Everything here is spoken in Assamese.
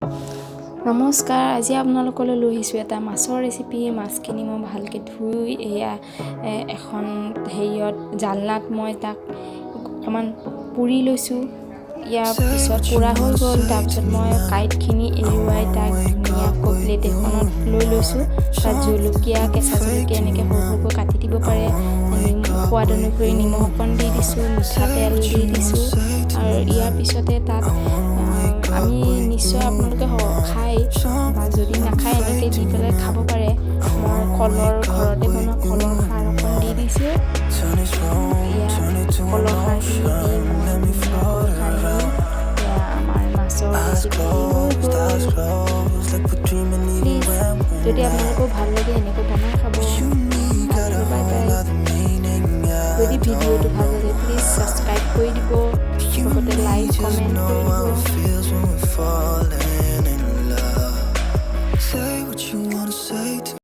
নমস্কাৰ, আজি আপোনালোকলৈ লৈ আহিছোঁ এটা মাছৰ ৰেচিপি। মাছখিনি মই ভালকৈ ধুই এখন হেৰিয়ত জালনাত মই তাক অকণমান পুৰি লৈছোঁ। ইয়াৰ পিছত পুৰা হৈ গ'ল। তাৰপিছত মই কাঁইটখিনি এৰুৱাই তাক ধুনীয়াকৈ প্লেট এখনত লৈ লৈছোঁ। তাত জলকীয়া, কেঁচা জলকীয়া এনেকৈ সৰু সৰুকৈ কাটি দিব পাৰে। সোৱাদ অনুসৰি নিমখ অকণ দি দিছোঁ, মিঠাতেল দি দিছোঁ। আৰু ইয়াৰ পিছতে তাত আমি নিশ্চয় আপোনালোকে খাই বা যদি নাখায় এনেকৈ দি পেলাই খাব পাৰে। মই ঘৰতে বনোৱা কলৰ খাৰ অকণ দি দিছোঁ। কলৰ খাৰখিনি দি মই ধুনীয়াকৈ সানি আমাৰ মাছৰ ৰেচিপি হৈ গ'ল। প্লিজ যদি আপোনালোকেও ভাল লাগে এনেকৈ বনাই খাব। Bye bye. যদি ভিডিঅ'টো ভাল লাগে প্লিজ ছাবস্ক্ৰাইব কৰি দিব, লগতে লাইক কমেণ্ট কৰি দিব। Say what you wanna say.